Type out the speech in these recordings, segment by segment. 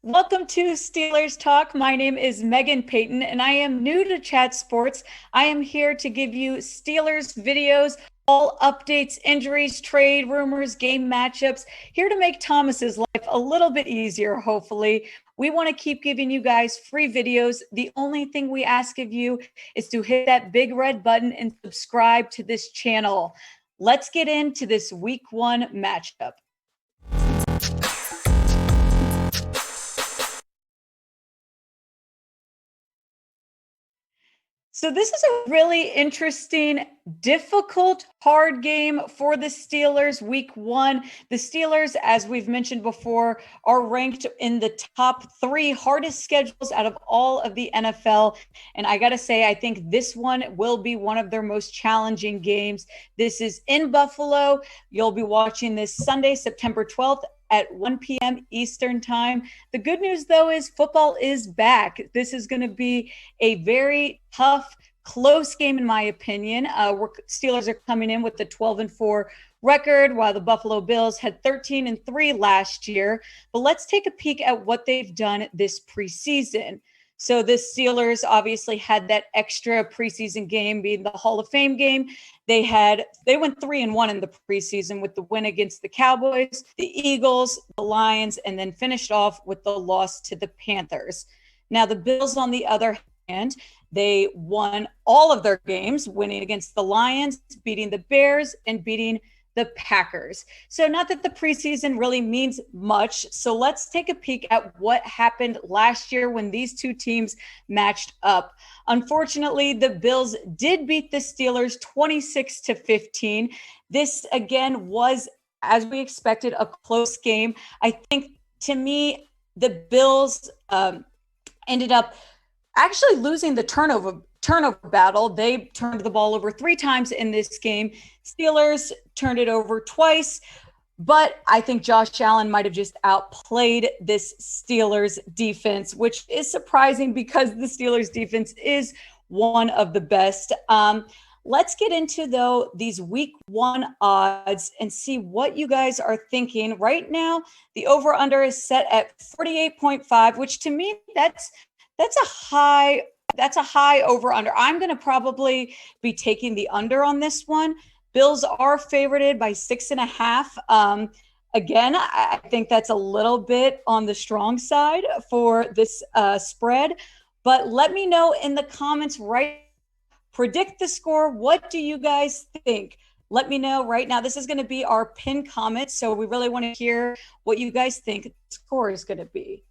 Welcome to Steelers Talk. My name is Meghan Payton, and I am new to Chat Sports. I am here to give you Steelers videos, all updates, injuries, trade rumors, game matchups, here to make Thomas's life a little bit easier, hopefully. We want to keep giving you guys free videos. The only thing we ask of you is to hit that big red button and subscribe to this channel. Let's get into this week 1 matchup. So this is a really interesting, difficult, hard game for the Steelers week 1. The Steelers, as we've mentioned before, are ranked in the top 3 hardest schedules out of all of the NFL. And I got to say, I think this one will be one of their most challenging games. This is in Buffalo. You'll be watching this Sunday, September 12th at 1 p.m. Eastern time. The good news, though, is football is back. This is going to be a very tough, close game, in my opinion. Steelers are coming in with the 12-4 record, while the Buffalo Bills had 13-3 last year. But let's take a peek at what they've done this preseason. So the Steelers obviously had that extra preseason game being the Hall of Fame game. They went 3-1 in the preseason with the win against the Cowboys, the Eagles, the Lions, and then finished off with the loss to the Panthers. Now the Bills, on the other hand, they won all of their games, winning against the Lions, beating the Bears, and beating the Packers. So not that the preseason really means much. So let's take a peek at what happened last year when these two teams matched up. Unfortunately, the Bills did beat the Steelers 26-15. This again was, as we expected, a close game. I think, to me, the Bills ended up actually losing the turnover battle. They turned the ball over 3 times in this game. Steelers turned it over twice, but I think Josh Allen might have just outplayed this Steelers defense, which is surprising because the Steelers defense is one of the best. Let's get into, though, these week 1 odds and see what you guys are thinking. Right now, the over-under is set at 48.5, which to me, that's a high over-under. I'm going to probably be taking the under on this one. Bills are favorited by 6.5. Again, I think that's a little bit on the strong side for this spread. But let me know in the comments predict the score. What do you guys think? Let me know right now. This is going to be our pinned comment, so we really want to hear what you guys think the score is going to be.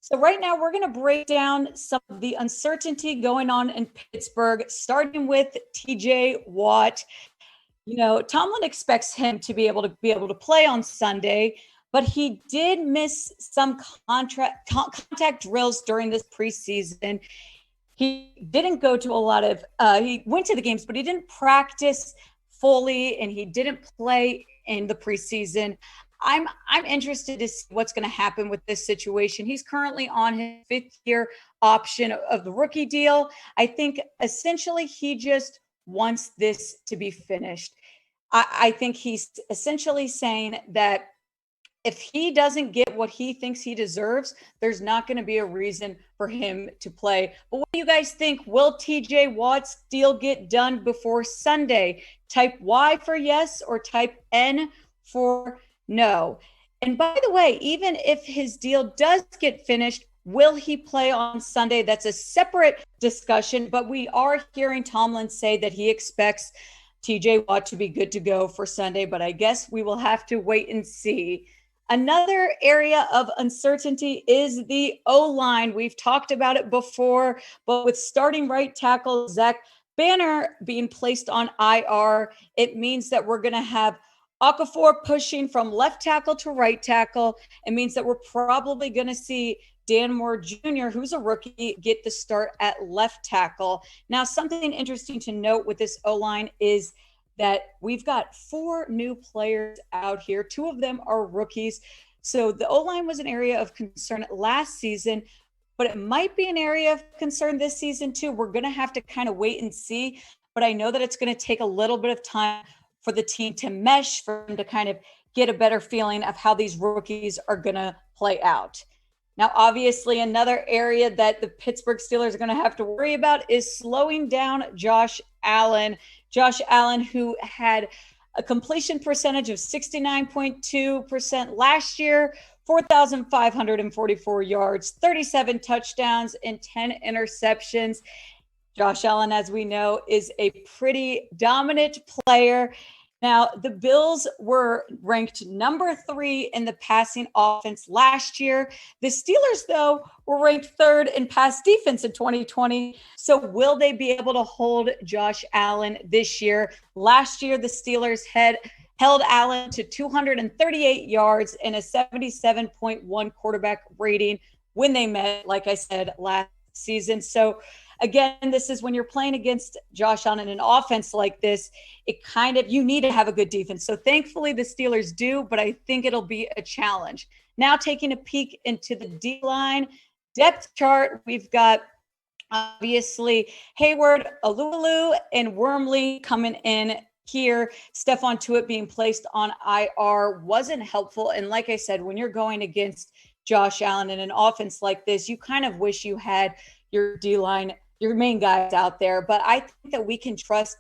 So right now, we're going to break down some of the uncertainty going on in Pittsburgh, starting with TJ Watt. You know, Tomlin expects him to be able to play on Sunday, but he did miss some contact drills during this preseason. He didn't go to a lot of he went to the games, but he didn't practice fully, and he didn't play in the preseason. I'm interested to see what's going to happen with this situation. He's currently on his 5th-year option of the rookie deal. I think essentially he just wants this to be finished. I think he's essentially saying that if he doesn't get what he thinks he deserves, there's not going to be a reason for him to play. But what do you guys think? Will TJ Watt's deal get done before Sunday? Type Y for yes or type N for no. And by the way, even if his deal does get finished, will he play on Sunday? That's a separate discussion, but we are hearing Tomlin say that he expects TJ Watt to be good to go for Sunday, but I guess we will have to wait and see. Another area of uncertainty is the O-line. We've talked about it before, but with starting right tackle Zach Banner being placed on IR, it means that we're going to have Okafor pushing from left tackle to right tackle. It means that we're probably going to see Dan Moore Jr., who's a rookie, get the start at left tackle. Now, something interesting to note with this O-line is that we've got 4 new players out here. 2 of them are rookies. So the O-line was an area of concern last season, but it might be an area of concern this season too. We're going to have to kind of wait and see, but I know that it's going to take a little bit of time for the team to mesh, for them to kind of get a better feeling of how these rookies are going to play out. Now, obviously, another area that the Pittsburgh Steelers are going to have to worry about is slowing down Josh Allen. Josh Allen, who had a completion percentage of 69.2% last year, 4,544 yards, 37 touchdowns, and 10 interceptions. Josh Allen, as we know, is a pretty dominant player. Now, the Bills were ranked number 3 in the passing offense last year. The Steelers, though, were ranked 3rd in pass defense in 2020. So will they be able to hold Josh Allen this year? Last year, the Steelers held Allen to 238 yards and a 77.1 quarterback rating when they met, like I said, last season. So again, this is when you're playing against Josh Allen in an offense like this, you need to have a good defense. So thankfully the Steelers do, but I think it'll be a challenge. Now taking a peek into the D-line depth chart, we've got obviously Hayward, Alulu, and Wormley coming in here. Stefon Tuitt being placed on IR wasn't helpful. And like I said, when you're going against Josh Allen in an offense like this, you kind of wish you had your D-line, your main guys out there. But I think that we can trust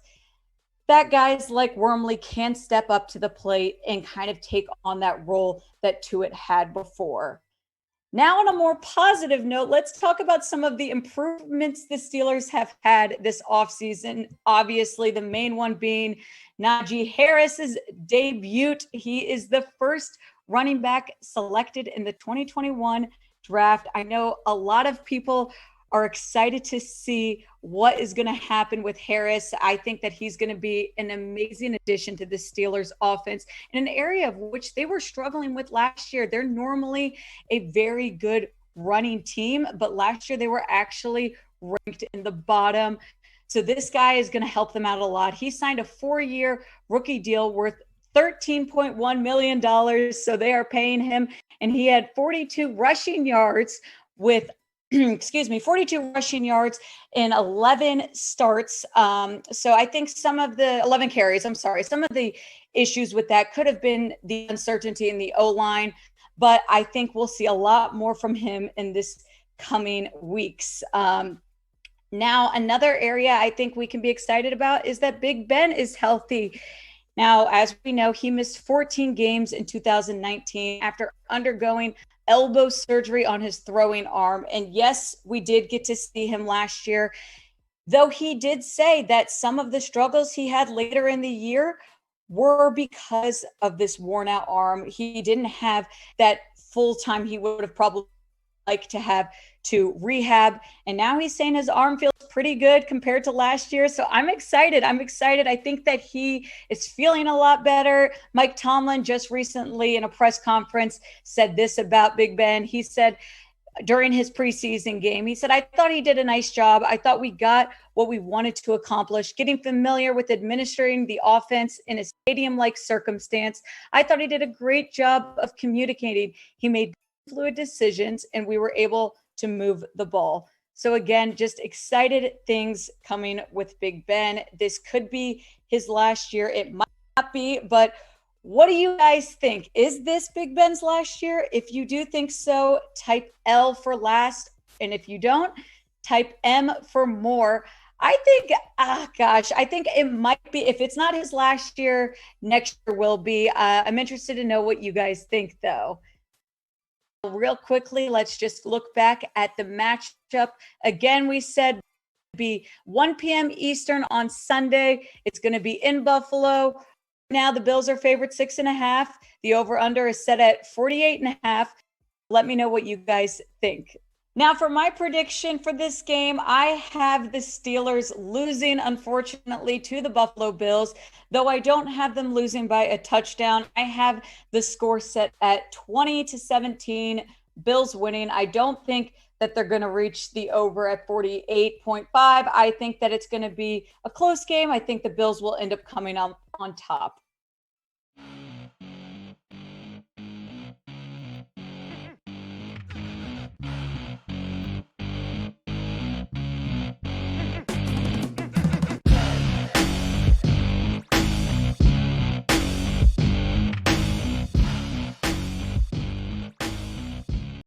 that guys like Wormley can step up to the plate and kind of take on that role that Tuitt had before. Now, on a more positive note, let's talk about some of the improvements the Steelers have had this offseason. Obviously, the main one being Najee Harris's debut. He is the first running back selected in the 2021 draft. I know a lot of people are excited to see what is going to happen with Harris. I think that he's going to be an amazing addition to the Steelers offense in an area of which they were struggling with last year. They're normally a very good running team, but last year they were actually ranked in the bottom. So this guy is going to help them out a lot. He signed a 4-year rookie deal worth $13.1 million. So they are paying him. And he had 42 rushing yards with 42 rushing yards in 11 starts. So I think some of the 11 carries, some of the issues with that could have been the uncertainty in the O-line, but I think we'll see a lot more from him in this coming weeks. Now, another area I think we can be excited about is that Big Ben is healthy. Now, as we know, he missed 14 games in 2019 after undergoing elbow surgery on his throwing arm. And yes, we did get to see him last year, though he did say that some of the struggles he had later in the year were because of this worn out arm. He didn't have that full time he would have probably liked to have to rehab. And now he's saying his arm feels pretty good compared to last year. So I'm excited. I think that he is feeling a lot better. Mike Tomlin just recently in a press conference said this about Big Ben. He said during his preseason game, he said, I thought he did a nice job. I thought we got what we wanted to accomplish, getting familiar with administering the offense in a stadium-like circumstance. I thought he did a great job of communicating. He made fluid decisions and we were able to move the ball. So again, just excited things coming with Big Ben. This could be his last year. It might not be, but what do you guys think? Is this Big Ben's last year? If you do think so, type L for last. And if you don't, type M for more. I think, I think it might be. If it's not his last year, next year will be. I'm interested to know what you guys think, though. Real quickly, let's just look back at the matchup. Again, we said be 1 p.m. Eastern on Sunday. It's going to be in Buffalo. Now the Bills are favored 6.5. The over-under is set at 48.5. Let me know what you guys think. Now, for my prediction for this game, I have the Steelers losing, unfortunately, to the Buffalo Bills. Though I don't have them losing by a touchdown, I have the score set at 20-17, Bills winning. I don't think that they're going to reach the over at 48.5. I think that it's going to be a close game. I think the Bills will end up coming on top.